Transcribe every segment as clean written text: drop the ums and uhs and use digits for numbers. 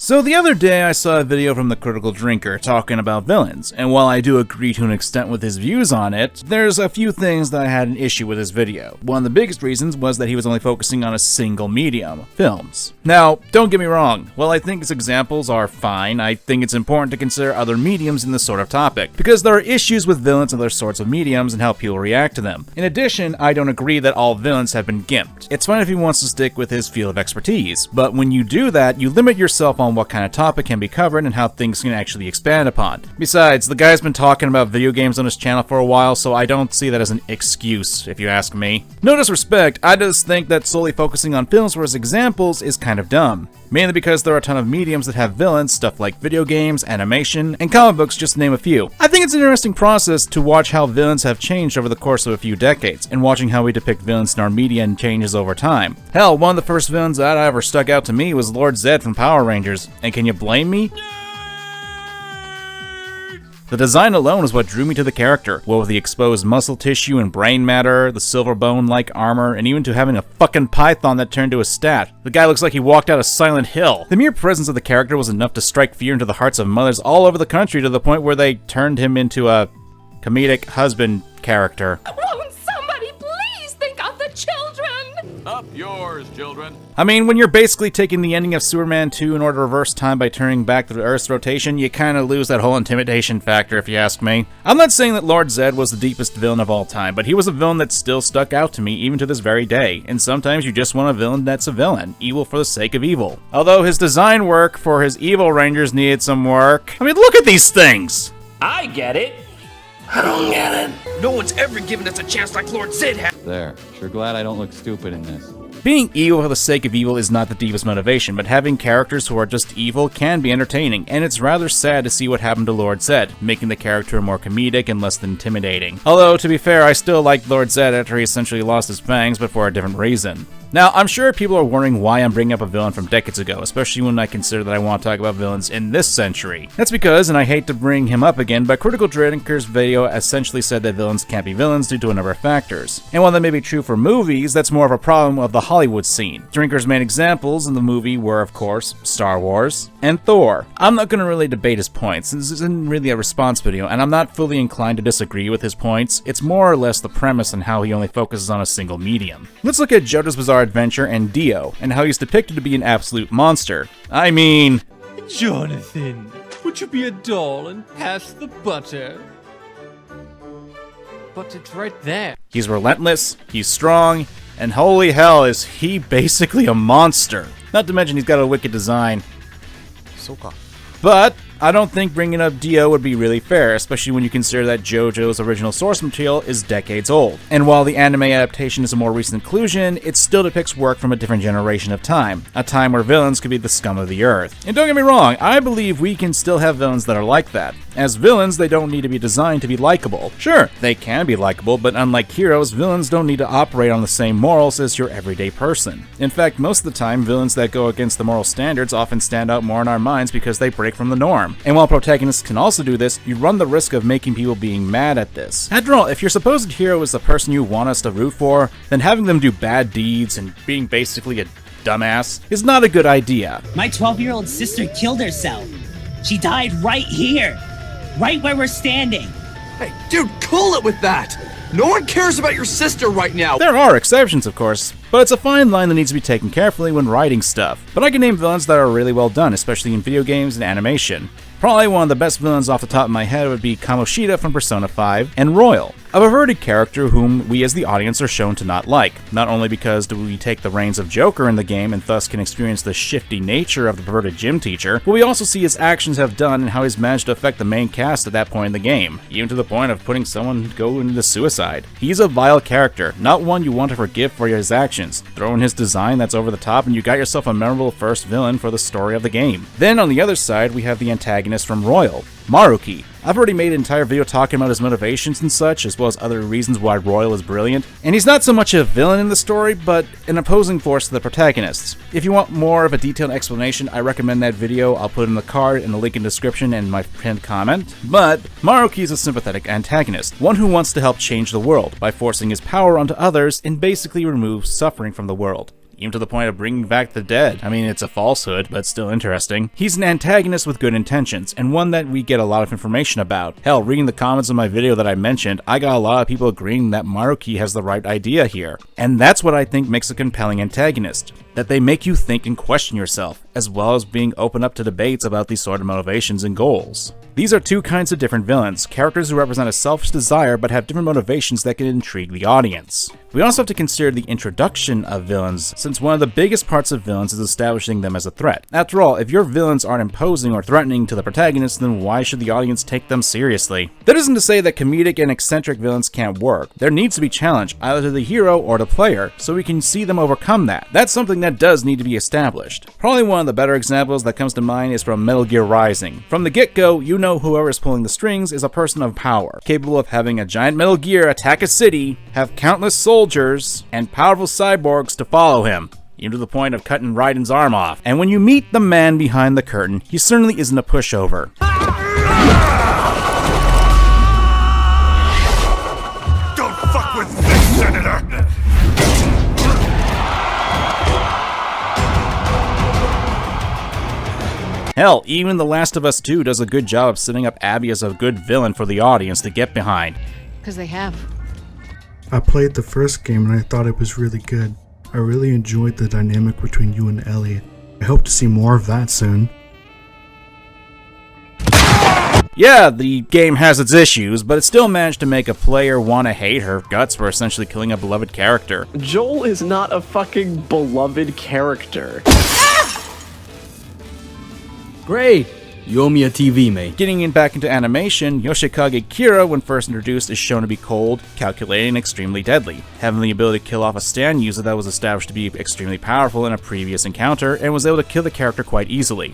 So the other day I saw a video from the Critical Drinker talking about villains, and while I do agree to an extent with his views on it, there's a few things that I had an issue with his video. One of the biggest reasons was that he was only focusing on a single medium, films. Now, don't get me wrong, while I think his examples are fine, I think it's important to consider other mediums in this sort of topic, because there are issues with villains and other sorts of mediums and how people react to them. In addition, I don't agree that all villains have been gimped. It's fine if he wants to stick with his field of expertise, but when you do that, you limit yourself on what kind of topic can be covered and how things can actually expand upon. Besides, the guy's been talking about video games on his channel for a while, so I don't see that as an excuse, if you ask me. No disrespect, I just think that solely focusing on films for his examples is kind of dumb. Mainly because there are a ton of mediums that have villains, stuff like video games, animation, and comic books, just to name a few. I think it's an interesting process to watch how villains have changed over the course of a few decades, and watching how we depict villains in our media and changes over time. Hell, one of the first villains that ever stuck out to me was Lord Zed from Power Rangers, and can you blame me? The design alone is what drew me to the character, what with the exposed muscle tissue and brain matter, the silver bone-like armor, and even to having a fucking python that turned to a stat. The guy looks like he walked out of Silent Hill. The mere presence of the character was enough to strike fear into the hearts of mothers all over the country, to the point where they turned him into a comedic husband character. Won't somebody please think of the children? Up yours, children. I mean, when you're basically taking the ending of Superman 2 in order to reverse time by turning back the Earth's rotation, you kinda lose that whole intimidation factor, if you ask me. I'm not saying that Lord Zed was the deepest villain of all time, but he was a villain that still stuck out to me even to this very day, and sometimes you just want a villain that's a villain, evil for the sake of evil. Although his design work for his evil Rangers needed some work. I mean, look at these things! I get it. I don't get it. No one's ever given us a chance like Lord Zed had. There. Sure glad I don't look stupid in this. Being evil for the sake of evil is not the deepest motivation, but having characters who are just evil can be entertaining, and it's rather sad to see what happened to Lord Zed, making the character more comedic and less intimidating. Although, to be fair, I still liked Lord Zed after he essentially lost his fangs, but for a different reason. Now, I'm sure people are wondering why I'm bringing up a villain from decades ago, especially when I consider that I want to talk about villains in this century. That's because, and I hate to bring him up again, but Critical Drinker's video essentially said that villains can't be villains due to a number of factors. And while that may be true for movies, that's more of a problem of the Hollywood scene. Drinker's main examples in the movie were, of course, Star Wars and Thor. I'm not going to really debate his points, this isn't really a response video, and I'm not fully inclined to disagree with his points. It's more or less the premise and how he only focuses on a single medium. Let's look at JoJo's Bizarre Adventure and Dio, and how he's depicted to be an absolute monster. I mean... Jonathan, would you be a doll and pass the butter? But it's right there. He's relentless, he's strong, and holy hell is he basically a monster. Not to mention he's got a wicked design. But I don't think bringing up Dio would be really fair, especially when you consider that JoJo's original source material is decades old. And while the anime adaptation is a more recent inclusion, it still depicts work from a different generation of time, a time where villains could be the scum of the earth. And don't get me wrong, I believe we can still have villains that are like that. As villains, they don't need to be designed to be likable. Sure, they can be likable, but unlike heroes, villains don't need to operate on the same morals as your everyday person. In fact, most of the time, villains that go against the moral standards often stand out more in our minds because they break from the norm. And while protagonists can also do this, you run the risk of making people being mad at this. After all, if your supposed hero is the person you want us to root for, then having them do bad deeds and being basically a dumbass is not a good idea. My 12-year-old sister killed herself. She died right here. Right where we're standing. Hey, dude, cool it with that! No one cares about your sister right now! There are exceptions, of course, but it's a fine line that needs to be taken carefully when writing stuff. But I can name villains that are really well done, especially in video games and animation. Probably one of the best villains off the top of my head would be Kamoshida from Persona 5 and Royal, a perverted character whom we as the audience are shown to not like. Not only because do we take the reins of Joker in the game and thus can experience the shifty nature of the perverted gym teacher, but we also see his actions have done and how he's managed to affect the main cast at that point in the game, even to the point of putting someone to go into suicide. He's a vile character, not one you want to forgive for his actions. Throw in his design that's over the top and you got yourself a memorable first villain for the story of the game. Then on the other side, we have the antagonist from Royal, Maruki. I've already made an entire video talking about his motivations and such, as well as other reasons why Royal is brilliant, and he's not so much a villain in the story, but an opposing force to the protagonists. If you want more of a detailed explanation, I recommend that video. I'll put in the card and the link in the description and my pinned comment. But Maruki is a sympathetic antagonist, one who wants to help change the world by forcing his power onto others and basically remove suffering from the world. even to the point of bringing back the dead. I mean, it's a falsehood, but still interesting. He's an antagonist with good intentions, and one that we get a lot of information about. Hell, reading the comments of my video that I mentioned, I got a lot of people agreeing that Maruki has the right idea here. And that's what I think makes a compelling antagonist. That they make you think and question yourself, as well as being open up to debates about these sort of motivations and goals. These are two kinds of different villains, characters who represent a selfish desire but have different motivations that can intrigue the audience. We also have to consider the introduction of villains, since one of the biggest parts of villains is establishing them as a threat. After all, if your villains aren't imposing or threatening to the protagonist, then why should the audience take them seriously? That isn't to say that comedic and eccentric villains can't work. There needs to be challenge, either to the hero or the player, so we can see them overcome that. That's something that does need to be established. Probably one of the better examples that comes to mind is from Metal Gear Rising. From the get-go, you know whoever is pulling the strings is a person of power, capable of having a giant Metal Gear attack a city, have countless soldiers, and powerful cyborgs to follow him, even to the point of cutting Raiden's arm off. And when you meet the man behind the curtain, he certainly isn't a pushover. Don't fuck with this, Senator! Hell, even The Last of Us 2 does a good job of setting up Abby as a good villain for the audience to get behind. Because they have. I played the first game and I thought it was really good. I really enjoyed the dynamic between you and Ellie. I hope to see more of that soon. Yeah, the game has its issues, but it still managed to make a player want to hate her guts for essentially killing a beloved character. Joel is not a fucking beloved character. Great! You owe me a TV, mate. Getting back into animation, Yoshikage Kira, when first introduced, is shown to be cold, calculating, and extremely deadly, having the ability to kill off a stand user that was established to be extremely powerful in a previous encounter, and was able to kill the character quite easily.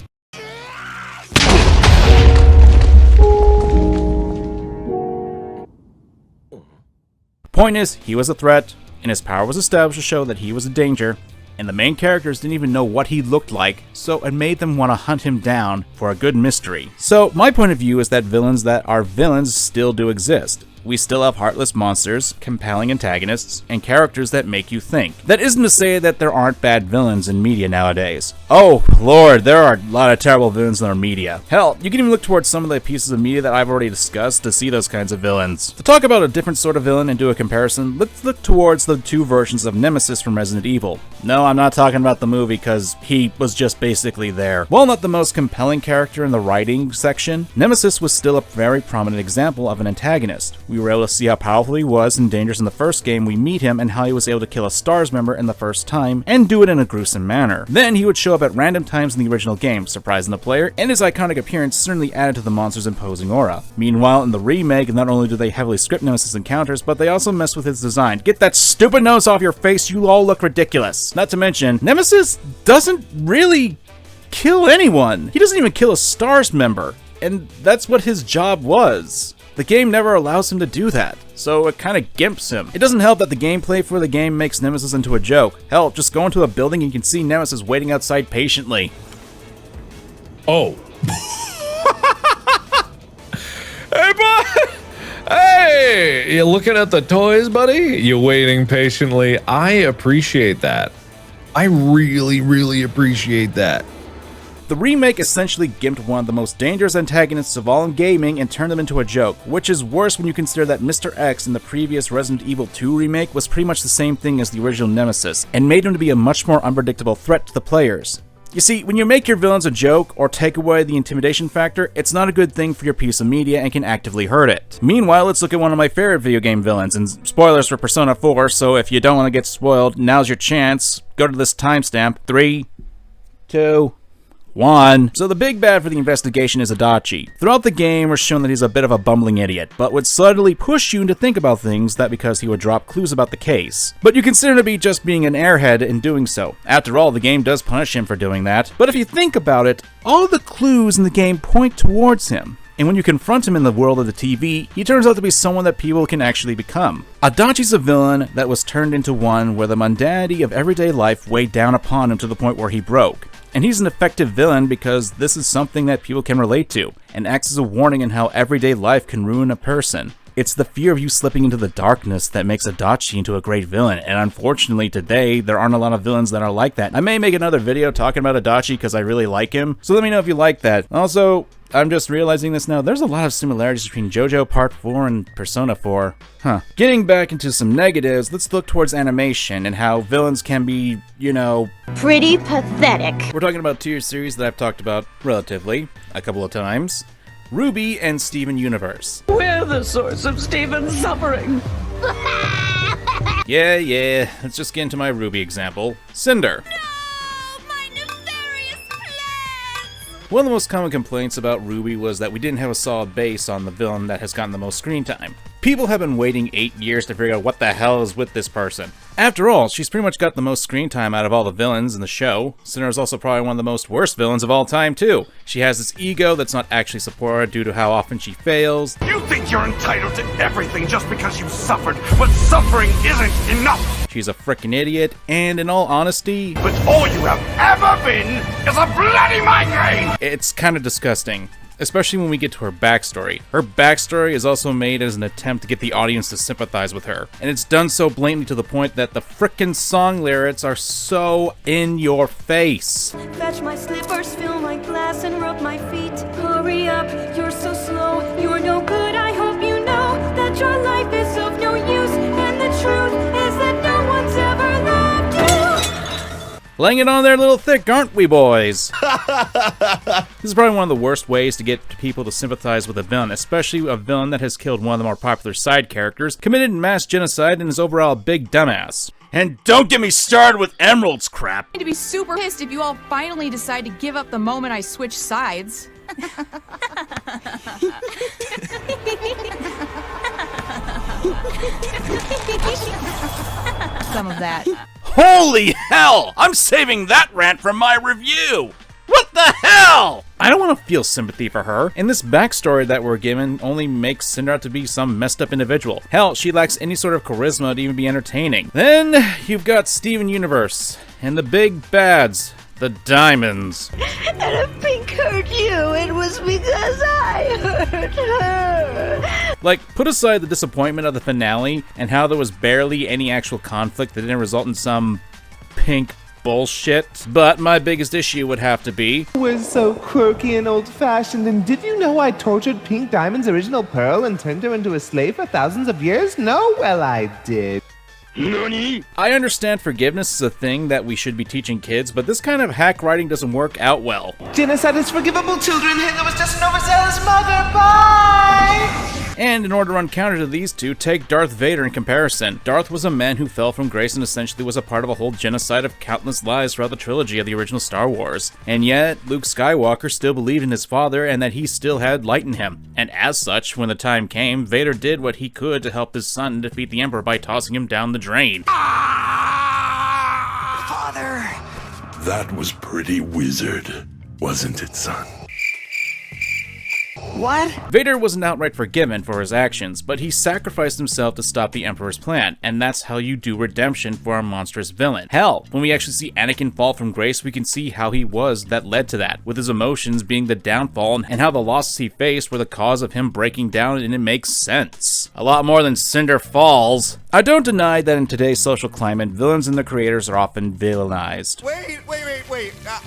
Point is, he was a threat, and his power was established to show that he was a danger, and the main characters didn't even know what he looked like, so it made them want to hunt him down for a good mystery. So my point of view is that villains that are villains still do exist. We still have heartless monsters, compelling antagonists, and characters that make you think. That isn't to say that there aren't bad villains in media nowadays. Oh lord, there are a lot of terrible villains in our media. Hell, you can even look towards some of the pieces of media that I've already discussed to see those kinds of villains. To talk about a different sort of villain and do a comparison, let's look towards the two versions of Nemesis from Resident Evil. No, I'm not talking about the movie because he was just basically there. While not the most compelling character in the writing section, Nemesis was still a very prominent example of an antagonist. We were able to see how powerful he was and dangerous in the first game we meet him, and how he was able to kill a STARS member in the first time, and do it in a gruesome manner. Then he would show up at random times in the original game, surprising the player, and his iconic appearance certainly added to the monster's imposing aura. Meanwhile, in the remake, not only do they heavily script Nemesis encounters, but they also mess with his design. Get that stupid nose off your face, you all look ridiculous! Not to mention, Nemesis doesn't really kill anyone. He doesn't even kill a STARS member, and that's what his job was. The game never allows him to do that, so it kinda gimps him. It doesn't help that the gameplay for the game makes Nemesis into a joke. Hell, just go into a building and you can see Nemesis waiting outside patiently. Oh. Hey, bud! Hey! You looking at the toys, buddy? You waiting patiently? I appreciate that. I really, really appreciate that. The remake essentially gimped one of the most dangerous antagonists of all in gaming and turned them into a joke, which is worse when you consider that Mr. X in the previous Resident Evil 2 remake was pretty much the same thing as the original Nemesis, and made him to be a much more unpredictable threat to the players. You see, when you make your villains a joke or take away the intimidation factor, it's not a good thing for your piece of media and can actively hurt it. Meanwhile, let's look at one of my favorite video game villains, and spoilers for Persona 4, so if you don't want to get spoiled, now's your chance. Go to this timestamp. 3, 2, 1. So the big bad for the investigation is Adachi. Throughout the game, we're shown that he's a bit of a bumbling idiot, but would subtly push you to think about things that because he would drop clues about the case. But you consider him to be just being an airhead in doing so. After all, the game does punish him for doing that. But if you think about it, all the clues in the game point towards him. And when you confront him in the world of the TV, he turns out to be someone that people can actually become. Adachi's a villain that was turned into one where the mundanity of everyday life weighed down upon him to the point where he broke. And he's an effective villain because this is something that people can relate to, and acts as a warning in how everyday life can ruin a person. It's the fear of you slipping into the darkness that makes Adachi into a great villain, and unfortunately today, there aren't a lot of villains that are like that. I may make another video talking about Adachi because I really like him, so let me know if you like that. Also, I'm just realizing this now, there's a lot of similarities between JoJo Part 4 and Persona 4. Getting back into some negatives, let's look towards animation and how villains can be, you know, pretty pathetic. We're talking about two series that I've talked about relatively a couple of times. RWBY and Steven Universe. We're the source of Steven's suffering. Yeah, let's just get into my RWBY example. Cinder. One of the most common complaints about RWBY was that we didn't have a solid base on the villain that has gotten the most screen time. People have been waiting 8 years to figure out what the hell is with this person. After all, she's pretty much got the most screen time out of all the villains in the show. Cinder is also probably one of the most worst villains of all time too. She has this ego that's not actually supported due to how often she fails. You think you're entitled to everything just because you suffered, but suffering isn't enough! She's a frickin' idiot, and in all honesty... But all you have ever been is a bloody migraine! It's kinda disgusting. Especially when we get to her backstory. Her backstory is also made as an attempt to get the audience to sympathize with her. And it's done so blatantly to the point that the frickin' song lyrics are so in your face. Fetch my slippers, fill my glass, and rub my feet. Hurry up, you're so slow, you're no good. I hope you know that your life is of no use, and the truth is that no one's ever loved you. Laying it on there a little thick, aren't we, boys? This is probably one of the worst ways to get people to sympathize with a villain, especially a villain that has killed one of the more popular side characters, committed mass genocide, and is overall a big dumbass. And don't get me started with Emerald's crap! I'm going to be super pissed if you all finally decide to give up the moment I switch sides. Some of that. Holy hell! I'm saving that rant for my review! What the hell? I don't want to feel sympathy for her, and this backstory that we're given only makes Cinder out to be some messed up individual. Hell, she lacks any sort of charisma to even be entertaining. Then, you've got Steven Universe, and the big bads, the diamonds. And if Pink hurt you, it was because I hurt her. Like, put aside the disappointment of the finale, and how there was barely any actual conflict that didn't result in some pink bullshit, but my biggest issue would have to be... Was so quirky and old-fashioned, and did you know I tortured Pink Diamond's original pearl and turned her into a slave for thousands of years? No? Well, I did. NANI? I understand forgiveness is a thing that we should be teaching kids, but this kind of hack writing doesn't work out well. Genocide is forgivable, children. Hitler was just an overzealous mother. Bye! And in order to run counter to these two, take Darth Vader in comparison. Darth was a man who fell from grace and essentially was a part of a whole genocide of countless lives throughout the trilogy of the original Star Wars. And yet, Luke Skywalker still believed in his father and that he still had light in him. And as such, when the time came, Vader did what he could to help his son defeat the Emperor by tossing him down the drain. Father! That was pretty wizard, wasn't it, son? What? Vader wasn't outright forgiven for his actions, but he sacrificed himself to stop the Emperor's plan, and that's how you do redemption for a monstrous villain. Hell, when we actually see Anakin fall from grace, we can see how he was that led to that, with his emotions being the downfall and how the losses he faced were the cause of him breaking down, and it makes sense. A lot more than Cinder Falls. I don't deny that in today's social climate, villains and their creators are often villainized. Wait.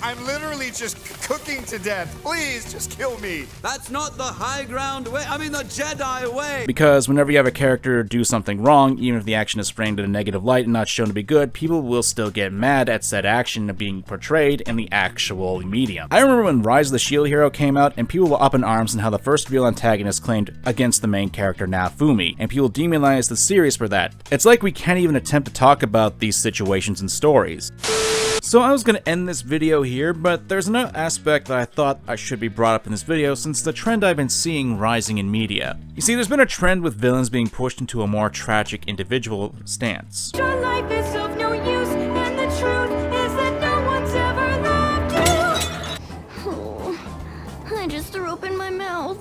I'm literally just cooking to death. Please, just kill me. That's not the high ground way. I mean the Jedi way. Because whenever you have a character do something wrong, even if the action is framed in a negative light and not shown to be good, people will still get mad at said action being portrayed in the actual medium. I remember when Rise of the Shield Hero came out, and people were up in arms and how the first real antagonist claimed against the main character Naofumi, and people demonized the series for that. It's like we can't even attempt to talk about these situations and stories. So I was going to end this video here, but there's another aspect that I thought I should be brought up in this video since the trend I've been seeing rising in media. You see, there's been a trend with villains being pushed into a more tragic individual stance. Your life is of no use, and the truth is that no one's ever loved you. Oh, I just threw up in my mouth.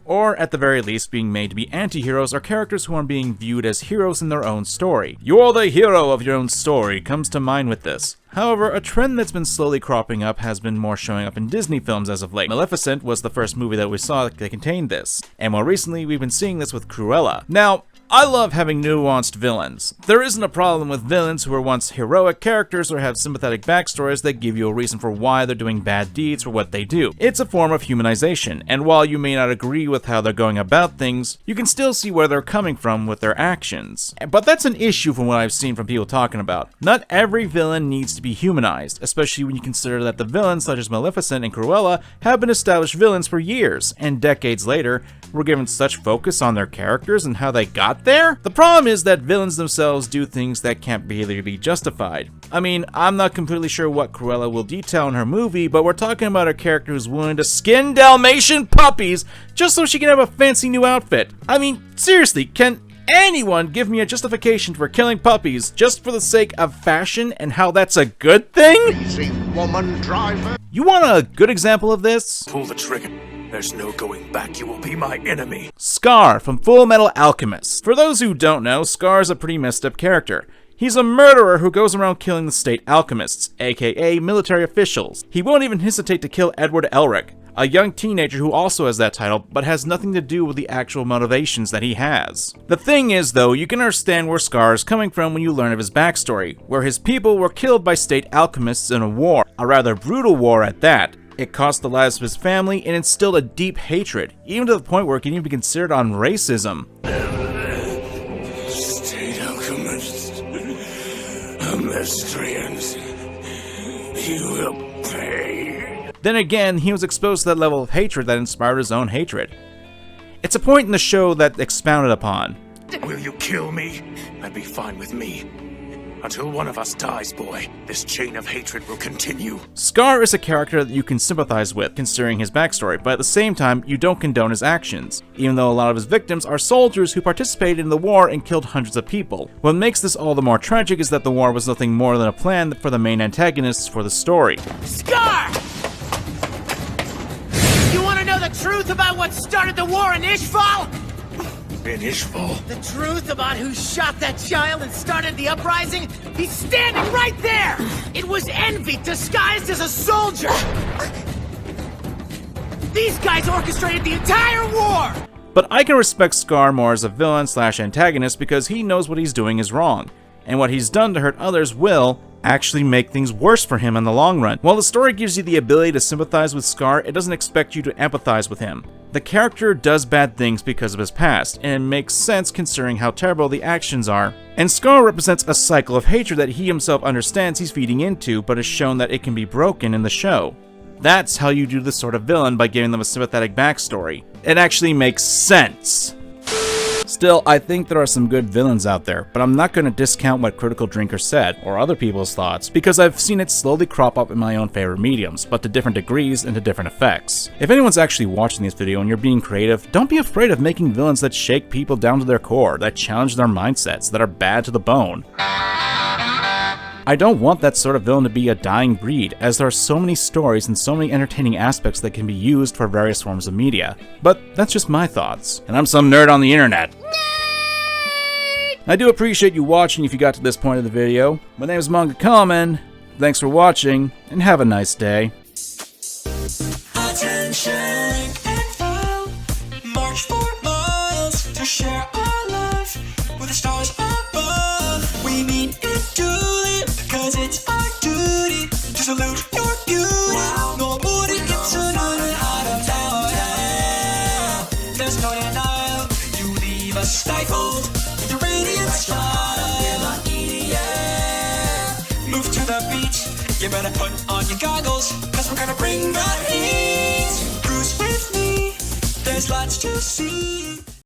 or at the very least being made to be anti-heroes or characters who are being viewed as heroes in their own story. "You're the hero of your own story" comes to mind with this. However, a trend that's been slowly cropping up has been more showing up in Disney films as of late. Maleficent was the first movie that we saw that contained this, and more recently we've been seeing this with Cruella. Now, I love having nuanced villains. There isn't a problem with villains who were once heroic characters or have sympathetic backstories that give you a reason for why they're doing bad deeds for what they do. It's a form of humanization, and while you may not agree with how they're going about things, you can still see where they're coming from with their actions. But that's an issue from what I've seen from people talking about. Not every villain needs to be humanized, especially when you consider that the villains such as Maleficent and Cruella have been established villains for years, and decades later, we're given such focus on their characters and how they got there? The problem is that villains themselves do things that can't really be justified. I mean, I'm not completely sure what Cruella will detail in her movie, but we're talking about a character who's willing to skin Dalmatian puppies just so she can have a fancy new outfit. I mean, seriously, can anyone give me a justification for killing puppies just for the sake of fashion and how that's a good thing? Easy, woman driver. You want a good example of this? Pull the trigger. There's no going back. You will be my enemy. Scar from Full Metal Alchemist. For those who don't know, Scar is a pretty messed up character. He's a murderer who goes around killing the state alchemists, aka military officials. He won't even hesitate to kill Edward Elric, a young teenager who also has that title, but has nothing to do with the actual motivations that he has. The thing is though, you can understand where Scar is coming from when you learn of his backstory, where his people were killed by state alchemists in a war, a rather brutal war at that. It cost the lives of his family and instilled a deep hatred, even to the point where it can even be considered on racism. State alchemists, Amlestrians, you will pay. Then again, he was exposed to that level of hatred that inspired his own hatred. It's a point in the show that expounded upon. Will you kill me? That'd be fine with me. Until one of us dies, boy, this chain of hatred will continue. Scar is a character that you can sympathize with, considering his backstory, but at the same time, you don't condone his actions, even though a lot of his victims are soldiers who participated in the war and killed hundreds of people. What makes this all the more tragic is that the war was nothing more than a plan for the main antagonists for the story. Scar! You want to know the truth about what started the war in Ishval? In Ishval? The truth about who shot that child and started the uprising? He's standing right there! It was envy disguised as a soldier! These guys orchestrated the entire war! But I can respect Scar more as a villain / antagonist because he knows what he's doing is wrong, and what he's done to hurt others will actually make things worse for him in the long run. While the story gives you the ability to sympathize with Scar, it doesn't expect you to empathize with him. The character does bad things because of his past, and it makes sense considering how terrible the actions are. And Scar represents a cycle of hatred that he himself understands he's feeding into, but is shown that it can be broken in the show. That's how you do this sort of villain, by giving them a sympathetic backstory. It actually makes sense. Still, I think there are some good villains out there, but I'm not going to discount what Critical Drinker said, or other people's thoughts, because I've seen it slowly crop up in my own favorite mediums, but to different degrees and to different effects. If anyone's actually watching this video and you're being creative, don't be afraid of making villains that shake people down to their core, that challenge their mindsets, that are bad to the bone. I don't want that sort of villain to be a dying breed, as there are so many stories and so many entertaining aspects that can be used for various forms of media. But that's just my thoughts, and I'm some nerd on the internet. I do appreciate you watching if you got to this point of the video. My name is MangaKamen, thanks for watching, and have a nice day. Attention, info, march for miles to share our love with the stars above. We mean it duly, cause it's our duty to salute your beauty. Wow. Nobody gets another out of town. There's no denial, you leave us stifled. The radiant star of move to the beat. You better put on your goggles, cause we're gonna bring the heat. Cruise with me, there's lots to see.